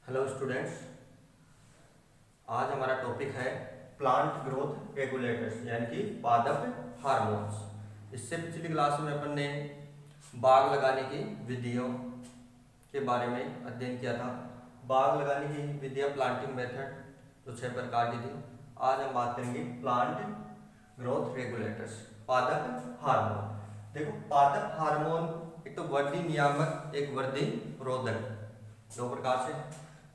Hello students, आज हमारा topic है प्लांट ग्रोथ रेगुलेटर्स यानी कि पादप हार्मोन्स। इससे पिछली क्लास में अपन ने बाग लगाने की विधियों के बारे में अध्ययन किया था। बाग लगाने की विधियाँ प्लांटिंग मेथड जो 6 प्रकार की थी। आज हम बात करेंगे प्लांट ग्रोथ रेगुलेटर्स, पादप हार्मोन। देखो, पादप हार्मोन एक तो वृद्धि नियामक, एक वृद्धि रोधक, दो प्रकार से।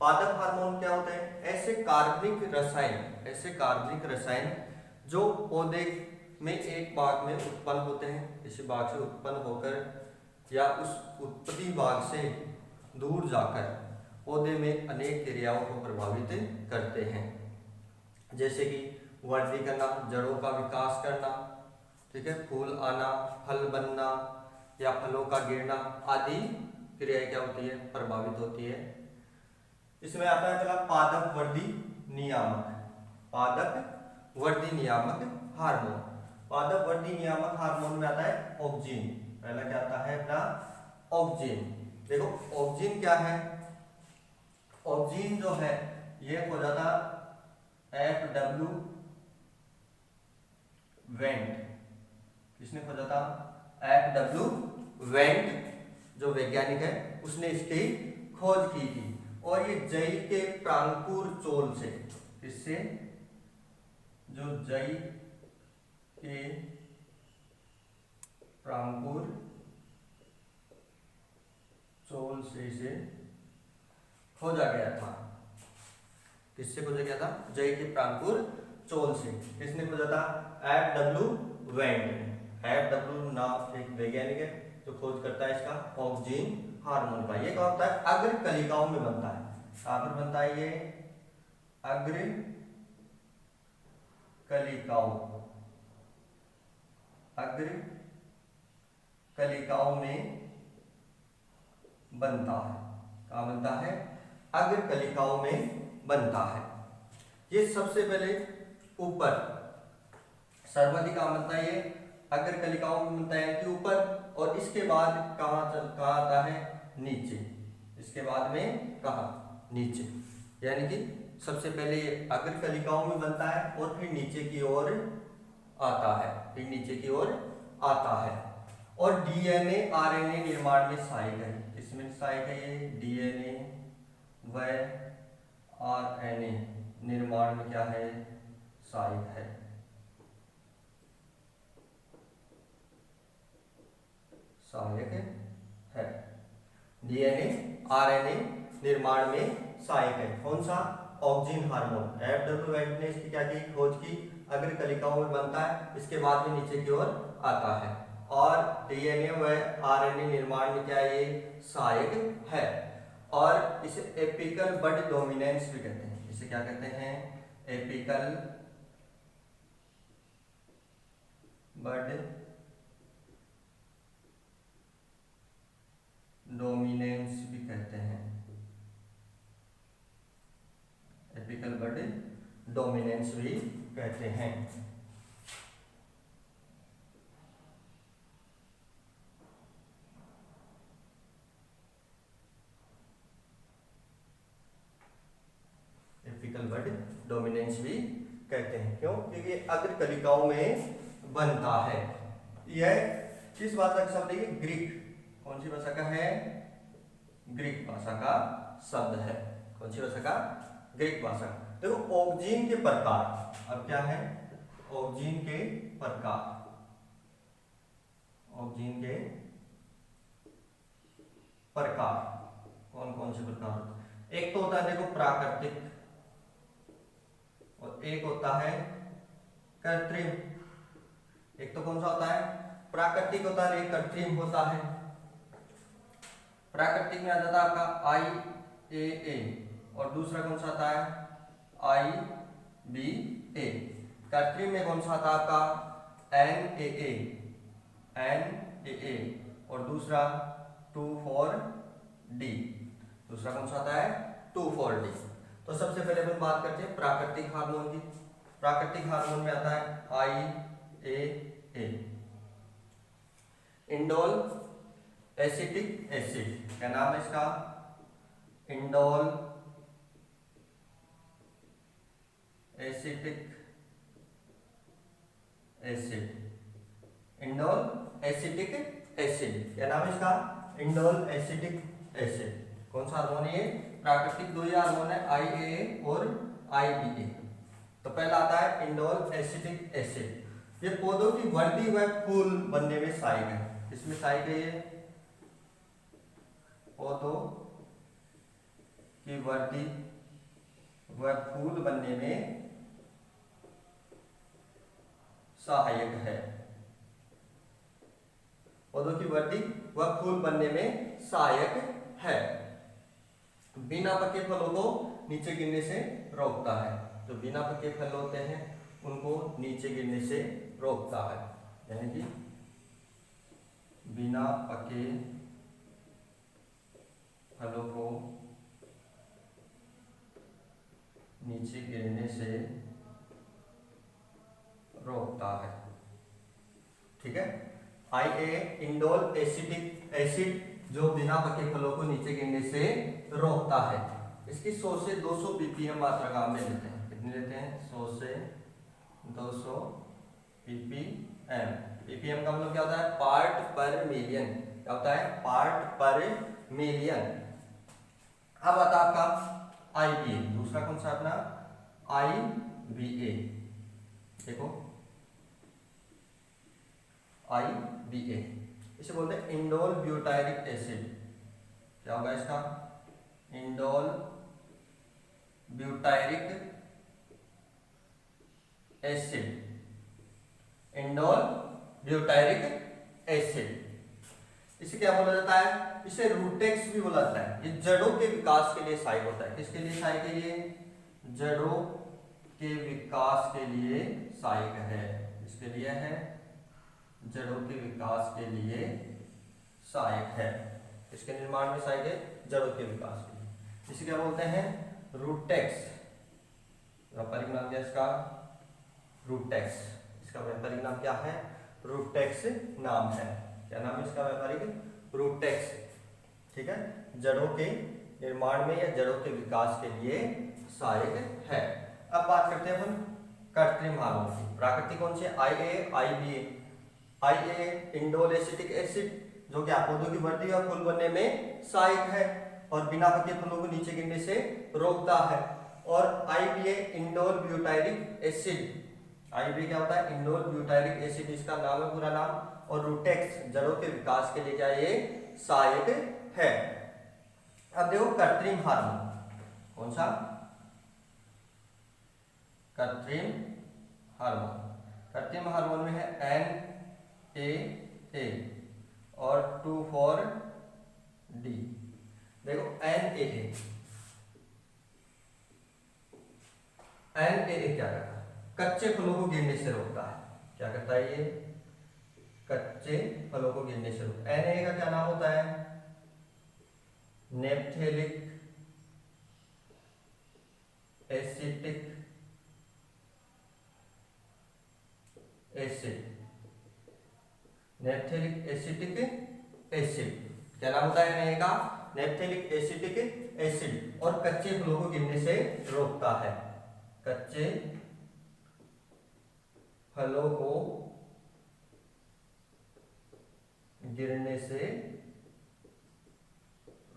पादप हार्मोन क्या होते हैं? ऐसे कार्बनिक रसायन जो पौधे में एक भाग में उत्पन्न होते हैं, इसी भाग से उत्पन्न होकर या उस उत्पत्ति भाग से दूर जाकर पौधे में अनेक क्रियाओं को प्रभावित करते हैं, जैसे कि वृद्धि करना, जड़ों का विकास करना, ठीक है, फूल आना, फल बनना या फलों का गिरना आदि क्रियाएं क्या होती है? प्रभावित होती है। इसमें आता है पहला पादप वृद्धि नियामक, पादप वृद्धि नियामक हार्मोन। पादप वृद्धि नियामक हार्मोन में आता है ऑक्जिन। पहला क्या आता है अपना? ऑक्जिन। देखो, ऑक्जिन क्या है? ऑक्जिन जो है ये हो जाता FW वेंट। किसने खोजा था? FW वेंट जो वैज्ञानिक है उसने इसकी खोज की थी। और ये जई के प्रांकुर चोल से, किससे? जो जई के प्रांकुर चोल से इसे खोजा गया था। किससे खोजा गया था? जई के प्रांकुर चोल से। किसने खोजा था? FW went. FW नाम एक वैज्ञानिक है जो खोज करता है इसका ऑक्जिन हार्मोन का। ये क्या होता है? अग्र कलिकाओं में बनता है। कहां पर बनता है ये? अग्र कलिकाओं, अग्र कलिकाओं में बनता है। कहां बनता है? अग्र कलिकाओं में बनता है। ये सबसे पहले ऊपर सर्वाधिक कहां बनता है? ये अग्र कलिकाओं में बनता है कि ऊपर, और इसके बाद कहां आता है? नीचे। इसके बाद में कहां? नीचे। यानी कि सबसे पहले अग्र कलिकाओं में बनता है और फिर नीचे की ओर आता है, फिर नीचे की ओर आता है। और डीएनए आरएनए निर्माण में सहायक है। किसमें सहायक है ये? डीएनए व आरएनए निर्माण में क्या है? सहायक है। सहायक है। डीएनए आरएनए निर्माण में सहायक है। कौन सा? Auxin hormone. FW वेंट ने इसकी क्या की? खोज की। अग्र कलिकाओं में बनता है, इसके बाद में नीचे की ओर आता है। और डीएनए व आरएनए निर्माण में क्या ये? सहायक है। और इसे एपिकल बड डोमिनेंस भी कहते हैं। इसे क्या कहते हैं? एपिकल बड डोमिनेंस भी कहते हैं। एपिकल बड डोमिनेंस भी कहते हैं। एपिकल बड डोमिनेंस भी कहते हैं। क्यों? क्योंकि ये अग्र कलिकाओं में बनता है। यह किस भाषा का शब्द है? ग्रीक। कौन सी भाषा का है? ग्रीक भाषा का शब्द है। कौन सी भाषा का? ग्रीक भाषा। देखो, ऑक्जिन के प्रकार अब क्या है? ऑक्जिन के प्रकार, ऑक्जिन के प्रकार कौन कौन से प्रकार होते हैं? एक तो होता है देखो प्राकृतिक, और एक होता है कृत्रिम। एक तो कौन सा होता है? प्राकृतिक होता है, एक कृत्रिम होता है। प्राकृतिक में आ जाता है आपका IAA, और दूसरा कौन सा आता है? IBA। कृत्रिम में कौन सा आता है आपका? NAA, और दूसरा 2,4-D। दूसरा कौन सा आता है? 2,4-D। तो सबसे पहले अपन बात करते हैं प्राकृतिक हार्मोन की। प्राकृतिक हार्मोन में आता है IAA, इंडोल एसिटिक एसिड। क्या नाम है इसका? Indole acetic acid, indole acetic acid, क्या नाम है इसका? Indole acetic acid. कौन सा हार्मोन है ये? प्राकृतिक दो ही हार्मोन है, IAA और IBA। तो पहला आता है इंडोल एसिटिक एसिड। ये पौधों की वृद्धि व फूल बनने में सहायक है। इसमें सहायक है ये पौधों की वृद्धि व फूल बनने में सहायक है। पौधों की वृद्धि व फूल बनने में सहायक है। बिना पके फलों को नीचे गिरने से रोकता है। जो बिना पके फल होते हैं उनको नीचे गिरने से रोकता है, यानी कि बिना पके फलों को नीचे गिरने से रोकता है। ठीक है, IA इंडोल एसिटिक एसिड जो बिना पके फलों को नीचे गिरने से रोकता है। इसकी 100 से 200 ppm मात्रा काम में लेते हैं। कितनी लेते हैं? 100 से 200 ppm। ppm का मतलब क्या होता है? पार्ट पर मिलियन। क्या होता है? पार्ट पर मिलियन। अब आता है आपका IBA। दूसरा कौन सा अपना? IBA। देखो IBA इसे बोलते हैं इंडोल ब्यूटायरिक एसिड। क्या होगा इसका? Indole butyric acid, indole butyric acid. इसे क्या बोला जाता है? इसे रूटेक्स भी बोला जाता है। ये जड़ों के विकास के लिए सहायक होता है। किसके लिए सहायक है ये? जड़ों के विकास के लिए सहायक है। इसके लिए है जड़ों के विकास के लिए सहायक है। इसके निर्माण में सहायक है, जड़ों के विकास के लिए। इसे क्या बोलते हैं? रूटेक्स। व्यापारिक नाम क्या है इसका? रूटेक्स। इसका व्यापारिक नाम क्या है? रूटेक्स नाम है। क्या नाम है इसका व्यापारिक? रूटेक्स। ठीक है, जड़ों के निर्माण में या जड़ों के विकास के लिए सहायक है। अब बात करते हैं अपन कृत्रिम हार्मोन की। प्राकृतिक कौन से? IA IBA। IA indole acetic acid जो कि पौधों की वृद्धि और फूल बनने में सहायक है और बिना पके फलों को नीचे गिरने से रोकता है। और IBA indole butyric acid. IBA क्या होता है? इंडोल ब्यूटायरिक एसिड, इसका नाम है, पूरा नाम। और रूटेक्स जड़ों के विकास के लिए क्या ये सहायक है। अब देखो कृत्रिम हार्मोन। कौन सा? कृत्रिम हार्मोन। कृत्रिम हार्मोन में है NAA और 2,4-D। देखो NAA क्या करता है? कच्चे फलों को गिरने से रोकता है। क्या करता है ये? कच्चे फलों को गिरने से रोकता है। NAA का क्या नाम होता है? नेप्थेलिक एसिटिक एसिड। नेप्थेलिक एसिटिक एसिड क्या नाम होता है NAA का? नेप्थेलिक एसिटिक एसिड। और कच्चे फलों को गिरने से रोकता है। कच्चे फलों को गिरने से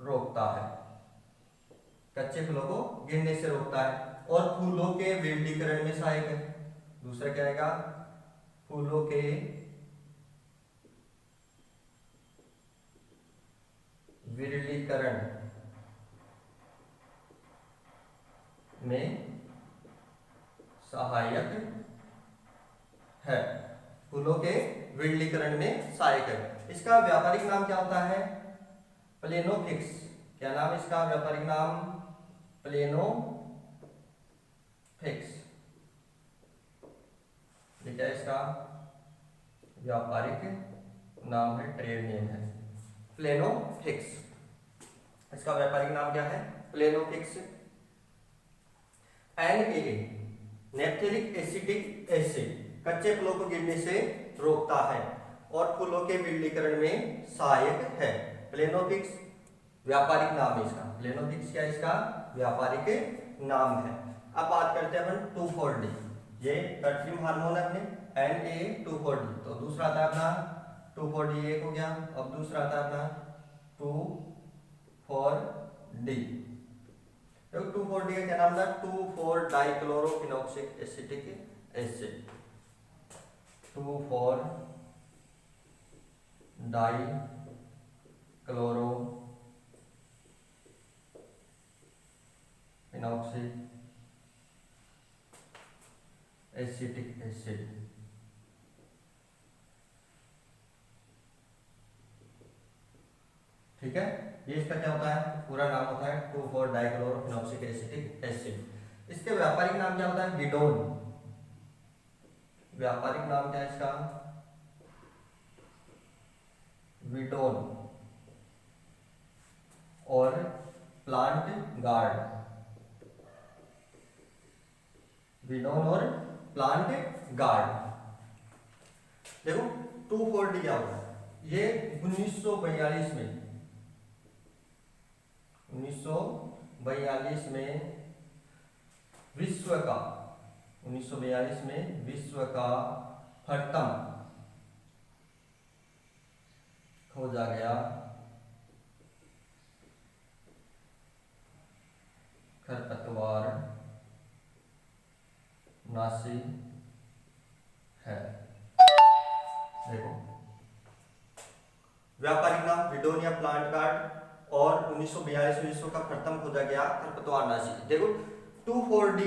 रोकता है। कच्चे फलों को गिरने से रोकता है और फूलों के विरलीकरण में सहायक है। दूसरा क्या आएगा? फूलों के विरलीकरण में सहायक है। फूलों के विरलीकरण में सहायक है। इसका व्यापारिक नाम क्या होता है? प्लेनोफिक्स। क्या नाम है इसका व्यापारिक नाम? प्लेनोफिक्स। ठीक है, इसका व्यापारिक नाम है, ट्रेड नेम है प्लेनोफिक्स। इसका व्यापारिक नाम क्या है? प्लेनोफिक्स। NAA नेप्थेलिक एसिटिक एसिड कच्चे फलों को गिरने से रोकता है और फूलों के विरलीकरण में सहायक है। प्लेनोफिक्स व्यापारिक नाम है इसका। प्लेनोफिक्स क्या इसका व्यापारिक नाम है। अब बात करते हैं अपन 2,4-D, ये कृत्रिम हार्मोन है अपने Na2,4-D। तो दूसरा आता है अपना 2,4-D एक हो गया। अब दूसरा आता है अपना 2,4-D। तो 2,4-D का क्या नाम था, 2,4-डाइक्लोरोफिनॉक्सिक एसिटिक एसिड, 2,4-डाइक्लोरोफिनॉक्सिक एसिटिक एसिड। ठीक है, ये इसका क्या होता है, पूरा नाम होता है 2,4-डाइक्लोरोफिनॉक्सिक एसिटिक एसिड। इसके व्यापारिक नाम क्या होता है, विडोन। व्यापारिक नाम क्या है इसका, विडोन और प्लांट गार्ड, विडोन और प्लांट गार्ड। देखो 2,4-D क्या होता है, ये 1942 में विश्व का 1942 में विश्व का प्रथम खोजा गया खरपतवार नाशी है। देखो व्यापारिक नाम विडोन या प्लांट गार्ड, और 1942 में विश्व का प्रथम खोजा गया खरपतवार नाशी। देखो 2,4-D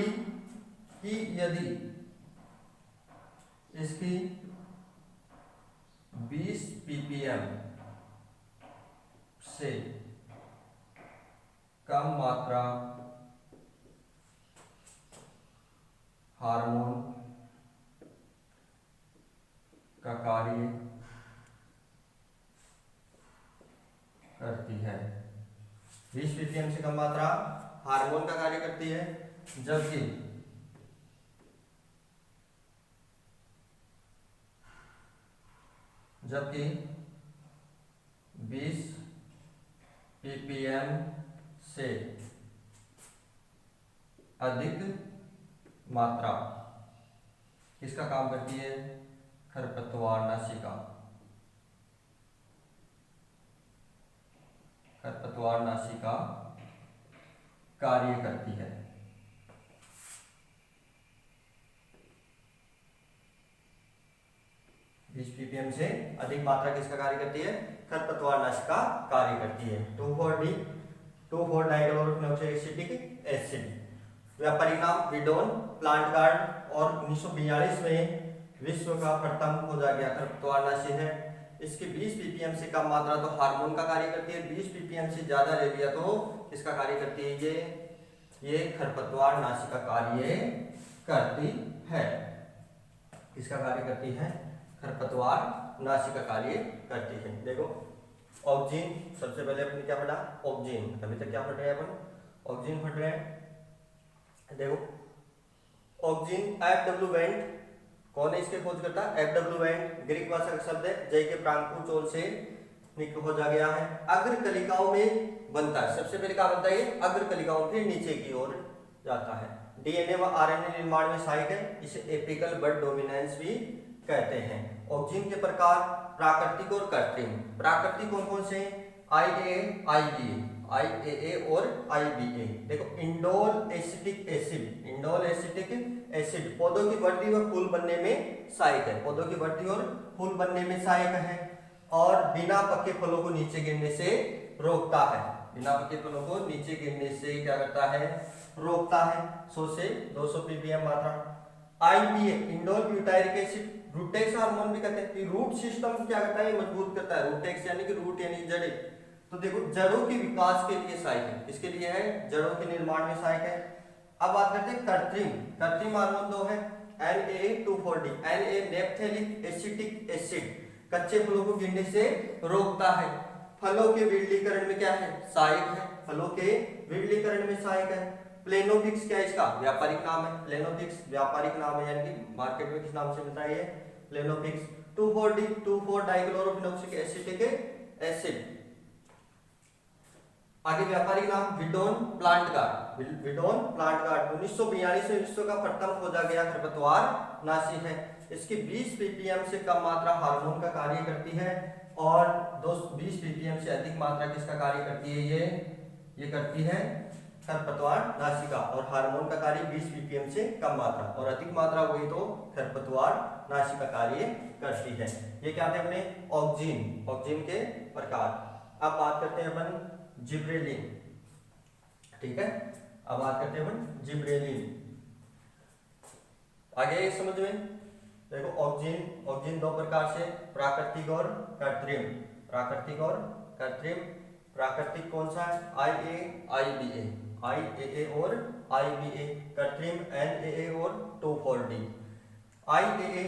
की यदि इसकी 20 ppm से कम मात्रा हार्मोन का कार्य करती है, 20 ppm से कम मात्रा हार्मोन का कार्य करती है, जबकि 20 ppm से अधिक मात्रा किसका काम करती है, खरपतवारनाशी का, खरपतवारनाशी का कार्य करती है। 20 ppm से अधिक मात्रा किसका कार्य करती है, खरपतवारनाशी का कार्य करती है। 2,4-D 2,4-डाइक्लोरोफिनॉक्सिक एसिटिक एसिड, व्यापारिक नाम विडोन, प्लांट गार्ड, और 1942 में विश्व का प्रथम खोजा गया खरपतवारनाशी है। इसकी 20 ppm से कम मात्रा तो हार्मोन का कार्य करती है, 20 ppm से ज्यादा ले लिया तो किसका कार्य करती है, ये खरपतवारनाशी का कार्य करती है। किसका कार्य करती है, खरपतवारनाशी का कार्य करती है। देखो ऑक्सीजन, सबसे पहले अपने क्या पढ़ा, ऑक्सीजन, अभी तक क्या पढ़ रहे हैं अपन, ऑक्सीजन पढ़ रहे हैं। देखो ऑक्सीजन F.W. वेंट, कौन है इसके खोजकर्ता, F.W. वेंट, ग्रीक भाषा का शब्द है, जय के प्रांकुचोल से खोजा गया है। अग्र कलिकाओं में बनता है, सबसे पहले क्या बनता है, ये अग्र कलिकाओं फिर नीचे की ओर जाता है। डीएनए व आरएनए निर्माण में सहायक है, इसे एपिकल बट डोमिनेंस भी कहते हैं। ऑक्सीजन के प्रकार प्राकृतिक और कृत्रिम। प्राकृतिक कौन कौन से, IAA, IAA और IBA। देखो indole acetic acid, indole acetic acid पौधों की वृद्धि व फूल बनने में सहायक है, पौधों की वृद्धि और फूल बनने में सहायक है, और बिना पके फलों को नीचे गिरने से रोकता है, बिना पके फलों को नीचे गिरने से क्या करता है, रोकता है। 100 से 200 ppm मात्रा। IBA indole butyric acid, Rootex hormone भी कहते हैं। रूट सिस्टम क्या करता है, मजबूत करता है, रूटेक्स यानी कि रूट यानी जड़ें, तो देखो जड़ों के विकास के लिए सहायक है, इसके लिए है, जड़ों के निर्माण में सहायक है। अब बात करते हैं कृत्रिम, कृत्रिम हार्मोन दो है, Na2,4-D, Na नेप्थेलिक एसिटिक एसिड, कच्चे फलों को गिरने से रोकता है, फलों के विरलीकरण में क्या है, सहायक है, फलों के विरलीकरण में सहायक है। प्लेनोफिक्स क्या है, इसका व्यापारिक नाम है, प्लेनोफिक्स व्यापारिक नाम है, यानी कि मार्केट में किस नाम से मिलता है ये, प्लेनोफिक्स। 2,4-D 2,4-डाइक्लोरोफिनॉक्सिक एसिटिक एसिड, आगे व्यापारिक नाम विडोन प्लांट गार्ड। विडोन प्लांट गार्ड 1942 में विश्व का प्रथम खोजा गया खरपतवार नाशी है। इसकी 20 ppm से कम मात्रा हार्मोन का कार्य करती है और 20 ppm से अधिक मात्रा किसका कार्य करती है? ये करती है खरपतवार नाशी का। और हार्मोन का कार्य 20 ppm से कम मात्रा और अधिक मात्रा हुई तो खरपतवार नाशी का कार्य करती है। ये क्या थे अपने ऑक्जीन, ऑक्जीन के प्रकार। अब बात करते हैं अपन जिब्रेलिन। ठीक है, अब बात करते हैं अपन जिब्रेलिन। आगे समझ में देखो, ऑक्जीन, ऑक्जीन दो प्रकार से, प्राकृतिक और कृत्रिम। प्राकृतिक और कृत्रिम। प्राकृतिक कौन सा है? IA, IAA और IBA। कृत्रिम NAA और 2,4-D। IAA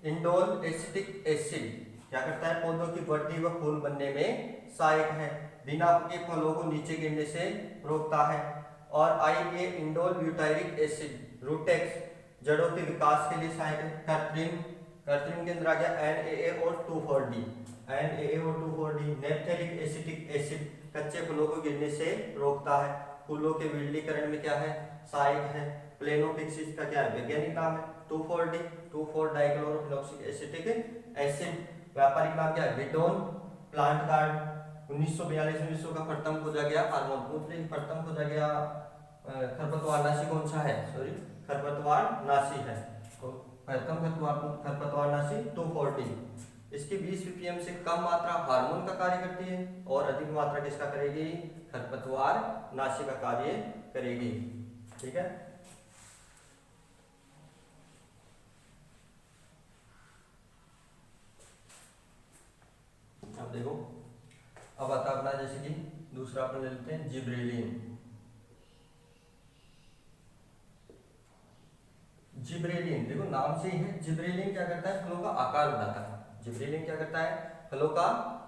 indole acetic acid क्या करता है? पौधों की वृद्धि व फूल बनने में सहायक है, बिना के फलों को नीचे गिरने से रोकता है। और IBA indole butyric acid Rootex जड़ों के विकास के लिए सहायक है। कृत्रिम, कृत्रिम के अंदर आ गया NAA और 2,4-D। NAA और 2,4-D नेप्थेलिक एसिटिक एसिड कच्चे फलों को गिरने से रोकता है, फूलों के विरलीकरण में क्या है? सहायक है। प्लेनोफिक्सिस का क्या है? वैज्ञानिक नाम है 2,4-D, 2,4-डाइक्लोरोफिनॉक्सिक एसिटिक एसिड। व्यापारिक नाम क्या है? विडोन प्लांट गार्ड। 1942 में विश्व का प्रथम खोजा गया हार्मोन। प्रथम खोजा गया खरपतवार नाशी कौन सा है? सॉरी, खरपतवार नाशी है। तो प्रथम खरपतवार नाशी 2,4-D। इसकी 20 ppm से कम मात्रा हार्मोन का कार्य करती है और अधिक मात्रा किसका करेगी? खरपतवार नाशी का कार्य करेगी। ठीक है, अब देखो, अब आता अपना जैसे कि दूसरा अपन ले लेते हैं जिब्रेलिन। जिब्रेलिन देखो नाम से ही है, जिब्रेलिन क्या करता है? फलों का आकार बढ़ाता है। जिब्रेलिन क्या करता है? फलों का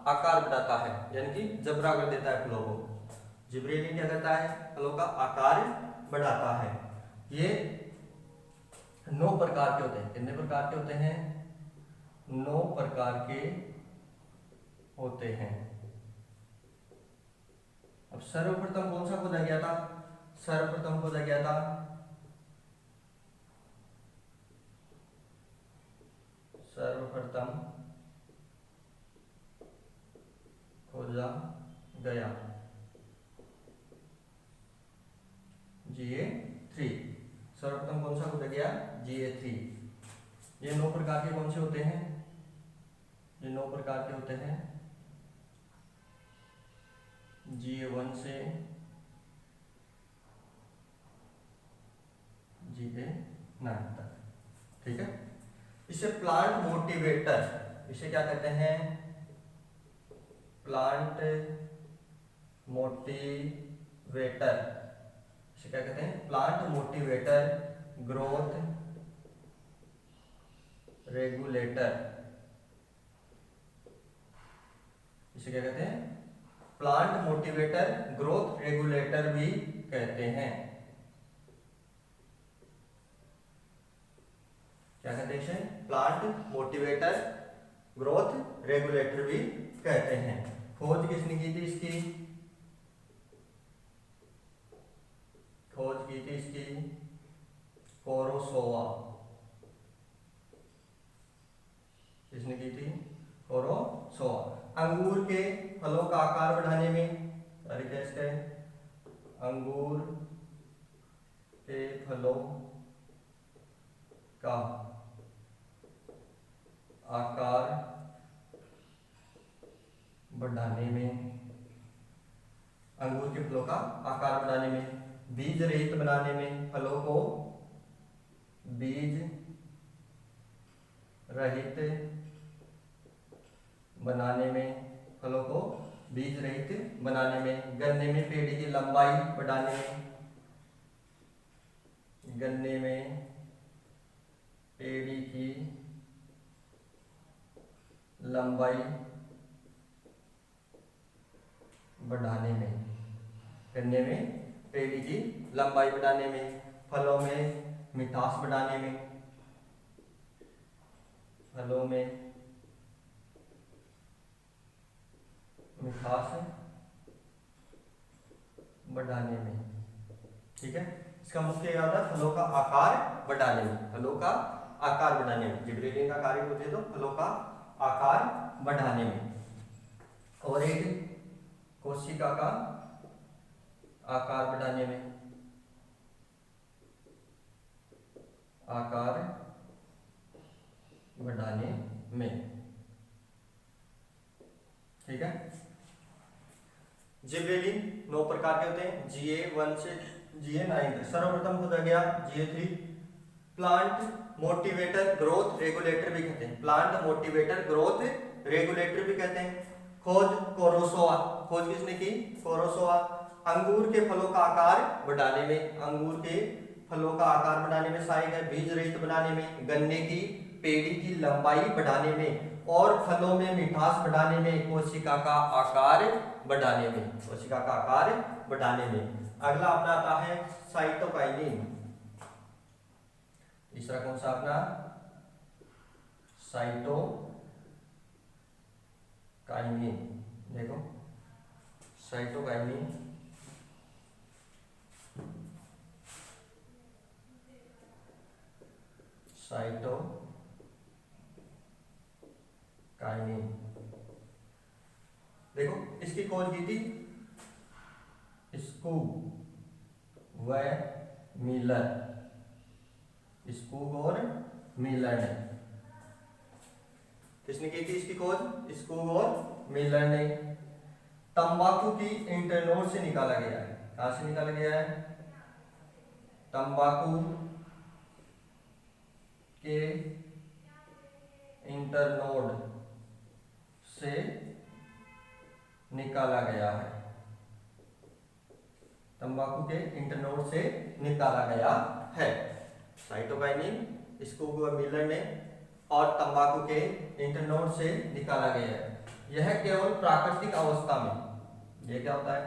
आकार बढ़ाता है, यानी कि जबरा कर देता है फलों को। जिब्रेलिन क्या करता है? फलों का आकार बढ़ाता है। ये 9 प्रकार के होते हैं। कितने प्रकार के होते हैं? 9 प्रकार के होते हैं। अब सर्वप्रथम कौन सा खोजा गया था? सर्वप्रथम खोजा गया था सर्वप्रथम खोजा गया GA3। सर्वप्रथम कौन सा खोजा गया? GA3। ये 9 प्रकार के कौन से होते हैं? ये 9 प्रकार के होते हैं GA1 से GA9 तक। ठीक है, इसे प्लांट मोटिवेटर, इसे क्या कहते हैं? Plant motivator. इसे क्या कहते हैं? Plant motivator, growth regulator. इसे क्या कहते हैं? प्लांट मोटिवेटर, ग्रोथ रेगुलेटर भी कहते हैं। क्या कहते हैं इसे? प्लांट मोटिवेटर, ग्रोथ रेगुलेटर भी कहते हैं। खोज किसने की थी इसकी? खोज की थी इसकी कोरोसोवा। किसने की थी? कोरोसोवा। अंगूर के फलों का आकार बढ़ाने में तरीका इसका है, अंगूर के फलों का आकार बढ़ाने में, अंगूर के फलों का आकार बढ़ाने में, बीज रहित बनाने में, फलों को बीज रहित बनाने में, फलों को बीज रहित बनाने में, गन्ने में पेड़ की लंबाई बढ़ाने में, गन्ने में पेड़ की लंबाई बढ़ाने में, गन्ने में पेड़ की लंबाई बढ़ाने में, फलों में मिठास बढ़ाने में, फलों में मिठास बढ़ाने में। ठीक है, इसका मुख्य क्या होता है? फलों का आकार बढ़ाने में, फलों का आकार बढ़ाने में। जिबरेलिन का कार्य होते तो फलों का आकार बढ़ाने में। और एक कोशिका का आकार बढ़ाने में, आकार बढ़ाने में। ठीक है, जिबरेलिन 9 प्रकार के होते हैं, GA1 से GA9 तक। सर्वप्रथम हो गया GA3, plant motivator growth regulator भी कहते हैं, प्लांट मोटिवेटर ग्रोथ रेगुलेटर भी कहते हैं। खोज कोरोसोवा, खोज किसने की? कोरोसोवा। अंगूर के फलों का आकार बढ़ाने में, अंगूर के फलों का आकार बढ़ाने में सहायक है। बीज रहित बनाने में, गन्ने की पेड़ी की लंबाई बढ़ाने में, और फलों में मिठास बढ़ाने में, कोशिका का आकार बढ़ाने में, कोशिका का आकार बढ़ाने में। अगला अपना आता है साइटोकाइनिन। तीसरा कौन सा अपना? साइटोकाइनिन। देखो साइटोकाइनिन साइटोकाइनिन, देखो इसकी खोज की थी स्कूग व मिलर, स्कूग और मिलर ने। किसने की थी इसकी खोज? स्कूग और मिलर ने। तंबाकू की इंटरनोड से निकाला गया है, कहां से निकाला गया है? तंबाकू के इंटरनोड से निकाला गया है, तंबाकू के इंटरनोड से निकाला गया है। साइटोकाइनिन, स्कूग व मिलर ने, और तंबाकू के इंटरनोड से निकाला गया है। यह केवल प्राकृतिक अवस्था में, ये क्या होता है?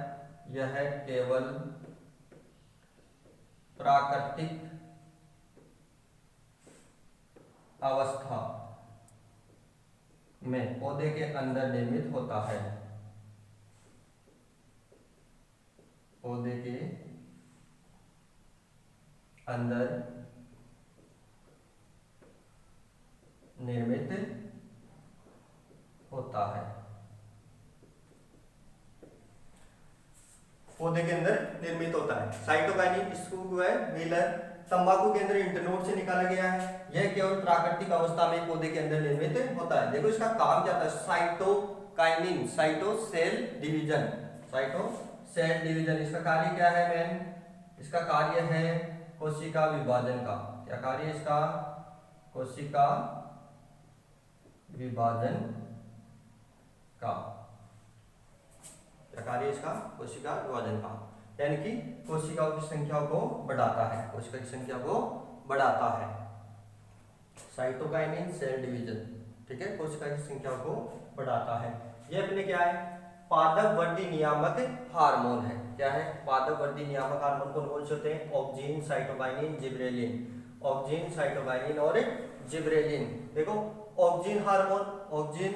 यह केवल प्राकृतिक अवस्था में पौधे के अंदर निर्मित होता है, पौधे के अंदर निर्मित होता है, पौधे के अंदर निर्मित होता है। साइटोकाइनिन, स्कूग व मिलर, तंबाकू के अंदर इंटरनोड से निकाला गया है। यह केवल प्राकृतिक अवस्था में पौधे के अंदर निर्मित होता है। देखो इसका काम क्या था? Cytokinin, cyto cell division, cyto cell division. इसका कार्य क्या है मैन? इसका कार्य है कोशिका विभाजन का। क्या कार्य है इसका? कोशिका विभाजन का। क्या कार्य है इसका? कोशिका विभाजन का, यानी कि कोशिकाओं की संख्या को बढ़ाता है, कोशिका की संख्या को बढ़ाता है। साइटोकाइनिन सेल डिवीजन, ठीक है, कोशिका की संख्या को बढ़ाता है। ये अपने क्या है? पादप वृद्धि नियामक हार्मोन है। क्या है? पादप वृद्धि नियामक हार्मोन कौन कौन से होते हैं? Auxin, cytokinin, gibberellin. Auxin, cytokinin और जिबरेलिन। देखो ऑक्सिन हार्मोन, ऑक्सिन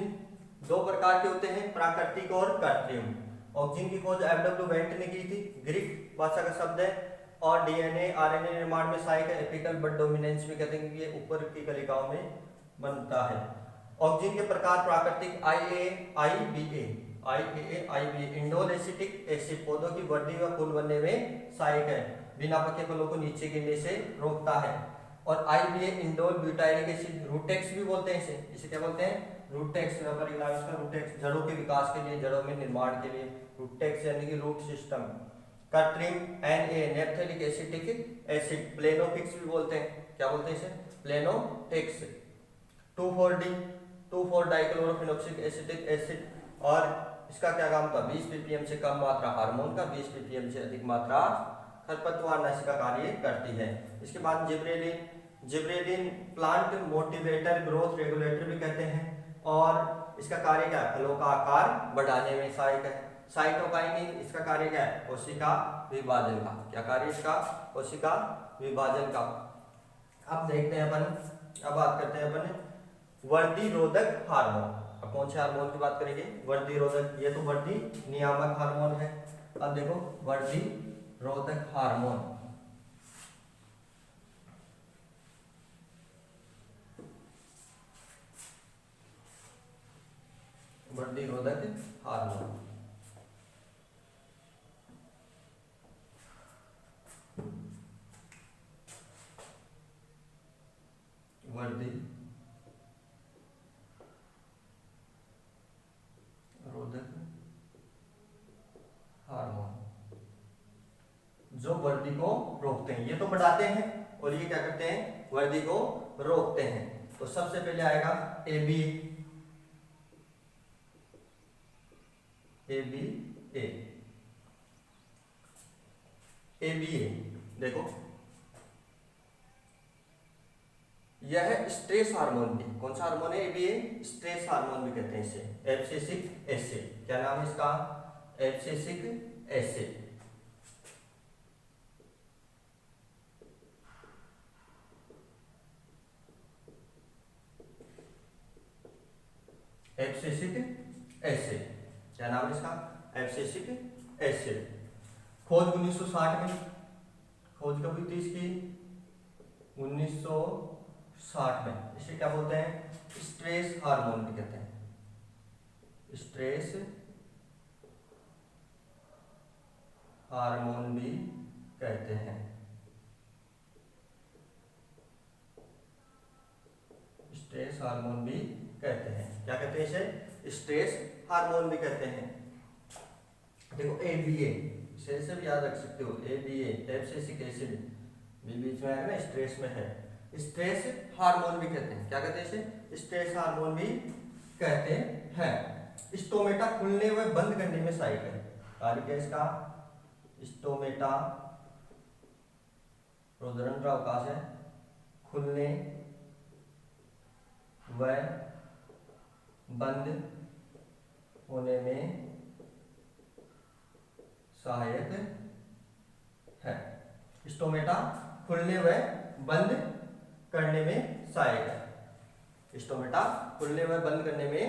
2 प्रकार के होते हैं, प्राकृतिक और कृत्रिम। ऑक्सिन की खोज एफ.डब्ल्यू. वेंट ने की थी, ग्रीक भाषा का शब्द है, और डीएनए आरएनए निर्माण में सहायक है। एपिकल बट डोमिनेंस भी कहते हैं कि ये ऊपर की कलिकाओं में बनता है। ऑक्सिन के प्रकार प्राकृतिक IAA, IBA, indole acetic acid पौधों की वृद्धि व फूल बनने में सहायक है, बिना पके फलों को नीचे गिरने से रोकता है। और IBA इंडोल ब्यूटाइलिक एसिड, रूटेक्स भी बोलते हैं इसे, इसे क्या बोलते हैं? रूटेक्स, व्यापारिक नाम इसका रूटेक्स, जड़ों के विकास के लिए, जड़ों में निर्माण के लिए रूटेक्स यानी कि रूट सिस्टम। कृत्रिम Na, नेप्थेलिक एसिटिक एसिड, प्लेनोफिक्स भी बोलते हैं, क्या बोलते हैं इसे? प्लेनोफिक्स। 2,4-D, 2,4-डाइक्लोरोफिनोक्सिक एसिटिक एसिड, और इसका क्या काम था? 20 ppm से कम मात्रा हार्मोन का, 20 ppm से अधिक मात्रा खरपतवार नाशी का कार्य करती है। इसके बाद gibberellin, gibberellin plant motivator growth regulator भी कहते हैं, और इसका कार्य क्या है? फलों का आकार बढ़ाने में सहायक है। साइटोकाइनिन, इसका कार्य क्या है? कोशिका विभाजन का। क्या कार्य इसका? कोशिका विभाजन का। अब देखते हैं अपन, अब बात करते हैं अपन वृद्धि रोधक हार्मोन। अब कौन से हार्मोन की बात करेंगे? वृद्धि रोधक, ये तो वृद्धि नियामक हार्मोन है। अब देखो वृद्धि रोधक हार्मोन, वृद्धि रोधक हार्मोन। वृद्धि रोधक हार्मोन जो वृद्धि को रोकते हैं। ये तो बढ़ाते हैं और ये क्या करते हैं, वृद्धि को रोकते हैं। तो सबसे पहले आएगा एबी, एबीए, एबीए देखो यह स्ट्रेस हार्मोन भी, कौन सा हार्मोन है, एबीए स्ट्रेस हार्मोन भी कहते हैं इसे। एब्सिसिक एसिड, क्या नाम है इसका, एब्सिसिक एसिड। एब्सिसिक एसिड, क्या नाम है इसका, एब्सिसिक एसिड। खोज 1960 में, खोज कब हुई थी इसकी, 1960 में। इसे क्या बोलते हैं, स्ट्रेस हार्मोन भी कहते हैं, स्ट्रेस हार्मोन भी कहते हैं, स्ट्रेस हार्मोन भी कहते हैं। क्या कहते हैं इसे, स्ट्रेस हार्मोन भी कहते हैं। देखो एबीए, इसे भी याद रख सकते हो, एबीए एब्सिसिक एसिड भी बीच में है ना, स्ट्रेस में है, स्ट्रेस हार्मोन भी कहते हैं। क्या कहते हैं इसे, स्ट्रेस हार्मोन भी कहते हैं। स्टोमेटा खुलने व बंद करने में सहायक है, कार्य क्या इसका, स्टोमेटा प्रोदरन का अवकाश है, खुलने व बंद होने में सहायक है। स्टोमेटा खुलने व बंद करने में सहायक है, स्टोमेटा खुलने व बंद करने में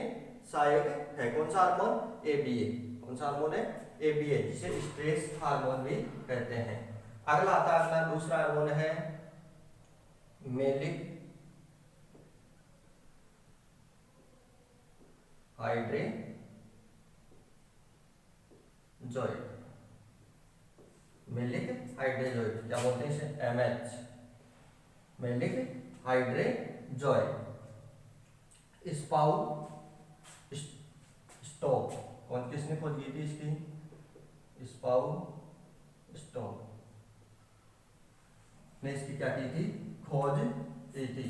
सहायक है। कौन सा हार्मोन, एबीए, कौन सा हार्मोन है, एबीए, जिसे स्ट्रेस हार्मोन भी कहते हैं। अगला आता है अपना दूसरा हार्मोन है मेलिक हाइड्रोजॉइड, मेलिक हाइड्रोजॉइड, क्या बोलते हैं इसे, एमएच, मेलिक हाइड्रोजॉइड। स्पाउ स्टॉक, कौन किसने खोज की थी इसकी, स्पाउ स्टॉक ने इसकी क्या की थी, खोज की थी,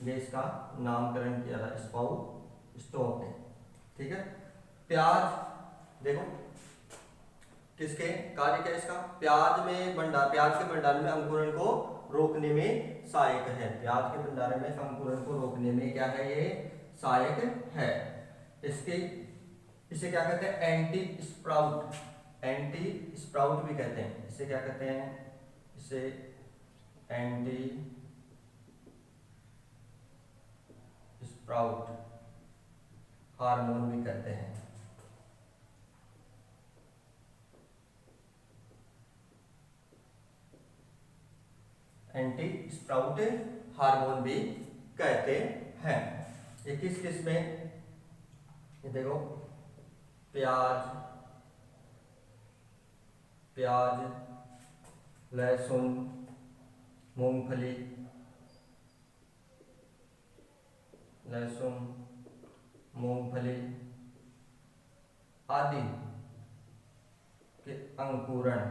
ये इसका नामकरण किया था स्पाउ स्टॉक ने, ठीक है। प्याज देखो किसके कार्य क्या इसका, प्याज में प्याज के भंडारण में अंकुरण को रोकने में सहायक है, प्याज के भंडारण में अंकुरण को रोकने में क्या है, ये सहायक है। इसके इसे क्या कहते हैं, एंटी स्प्राउट, एंटी स्प्राउट भी कहते हैं, इसे क्या कहते हैं, इसे एंटी स्प्राउट हार्मोन भी कहते हैं। एंटी स्प्राउट हार्मोन भी कहते हैं। ये किस किस में, ये देखो प्याज, प्याज, लहसुन, मूंगफली, लहसुन, मूंगफली आदि के अंकुरण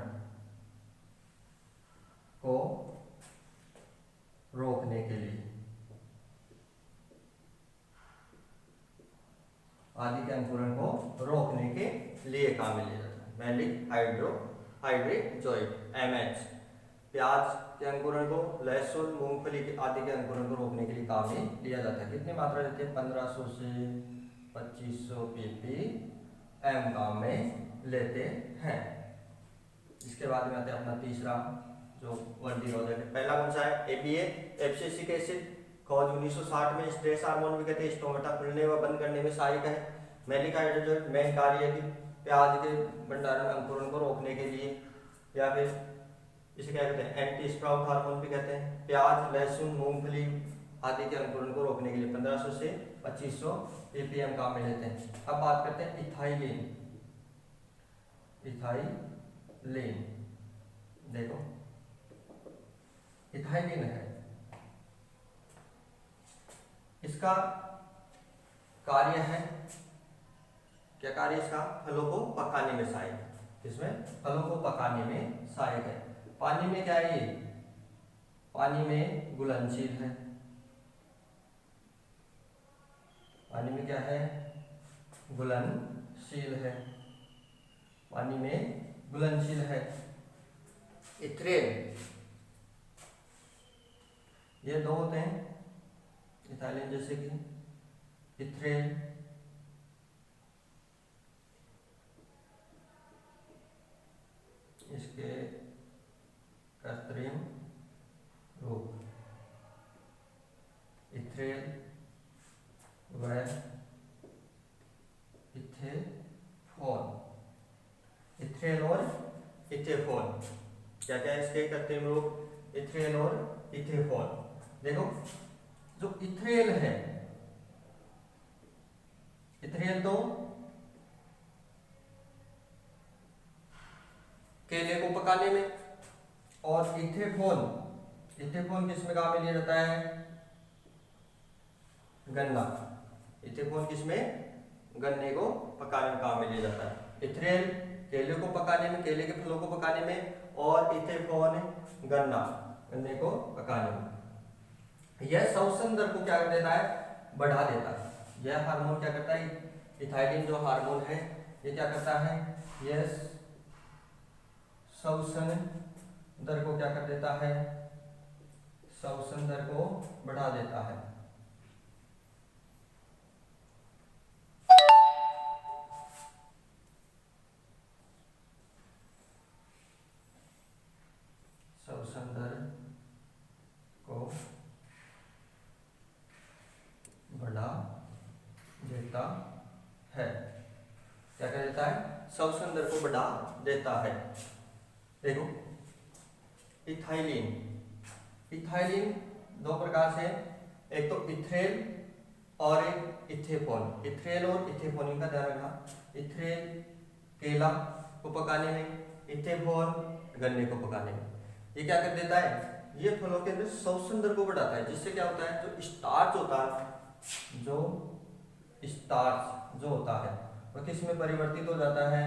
को रोकने के लिए, आदि के अंकुरण को रोकने के लिए काम में लिया जाता है। मेलिक हाइड्रोजॉइड एमएच प्याज के अंकुरण को, लहसुन, मूंगफली के आदि के अंकुरण को रोकने के लिए काम में लिया जाता है। कितनी मात्रा लेते हैं, 1500 से 2500 ppm काम में लेते हैं। इसके बाद में आते हैं अपना तीसरा जो वृद्धि रोधक है। पहला कौन सा है, एबीए एब्सिसिक एसिड, खोज 1960 में। स्ट्रेस हार्मोन भी कहते हैं, स्टोमेटा खुलने व बंद करने में सहायक है। मेलिक हाइड्रोजॉइड मेन कार्य है कि प्याज के भंडारण में अंकुरण को रोकने के लिए या फिर इसे क्या कहते हैं, एंटी स्प्राउट हार्मोन भी कहते हैं। प्याज, लहसुन, मूंगफली आदि के अंकुरण को रोकने के लिए 1500 से 2500 ppm काम में लेते हैं। अब बात करते हैं इथाइलिन। इथाइलिन देखो, इथाइलिन है, इसका कार्य है, क्या कार्य इसका, फलों को पकाने में सहायक। इसमें फलों को पकाने में सहायक है। पानी में क्या है ये, पानी में घुलनशील है। पानी में क्या है, घुलनशील है, पानी में घुलनशील है। इथ्रेन, ये दो होते हैं इथाइलिन, जैसे कि इथ्रेन, इसके कृत्रिम रूप इथ्रेल व इथेफॉन। इथ्रेल और इथेफॉन, क्या क्या है इसके कृत्रिम रूप, इथ्रेल और इथेफॉन। देखो जो इथ्रेल है, इथ्रेल तो केले को पकाने में, और इथेफॉन, इथेफॉन किस में काम में लिया जाता है, गन्ना। इथेफॉन किस में, गन्ने को पकाने में काम में लिया जाता है। इथ्रेल केले को पकाने में, केले के फलों को पकाने में, और इथेफॉन गन्ना, गन्ने को पकाने में। यह श्वसन दर को क्या कर देता है, बढ़ा देता है। यह हार्मोन क्या करता है, इथाइलिन जो हार्मोन है ये क्या करता है, यह श्वसन दर को क्या कर देता है, श्वसन दर को बढ़ा देता है। श्वसन दर को बढ़ा देता है, क्या कर देता है, श्वसन दर को बढ़ा देता है। देखो इथाइलिन, इथाइलिन दो प्रकार से, एक तो इथ्रेल और एक इथेफॉन। इथ्रेल और इथेफॉन इनका ध्यान रखना। इथ्रेल केला को पकाने में, इथेफॉन गन्ने को पकाने में। ये क्या कर देता है, ये फलों के अंदर श्वसन दर को बढ़ाता है, जिससे क्या होता है, जो स्टार्च होता है, जो स्टार्च जो होता है वह किस में परिवर्तित हो जाता है,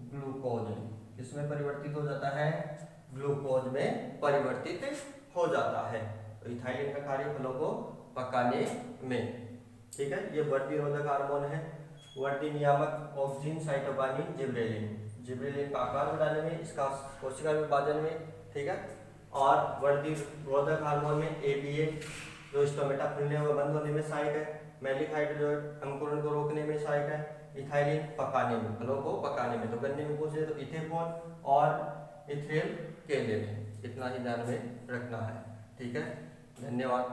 ग्लूकोज में। किसमें परिवर्तित हो जाता है, ग्लूकोज में परिवर्तित हो जाता है। तो इथाइलिन का कार्य फलों को पकाने में, ठीक है। ये वृद्धि रोधक हार्मोन है। वृद्धि नियामक ऑक्सीन, साइटोकिनिन, जिबरेलिन। जिबरेलिन का आकार बढ़ाने में, इसका कोशिका विभाजन में, ठीक है। और वृद्धि रोधक हार्मोन में एपीए जो स्टोमेटा फूलने व बंद होने में सहायक है। मेलिहाइड जो अंकुरण को रोकने में सहायक है। इथाइलिन पकाने में, फलों को पकाने में। तो गन्ने में पूछे तो इथेफॉन और इथ्रेल केले में। इतना ही ध्यान में रखना है, ठीक है। धन्यवाद।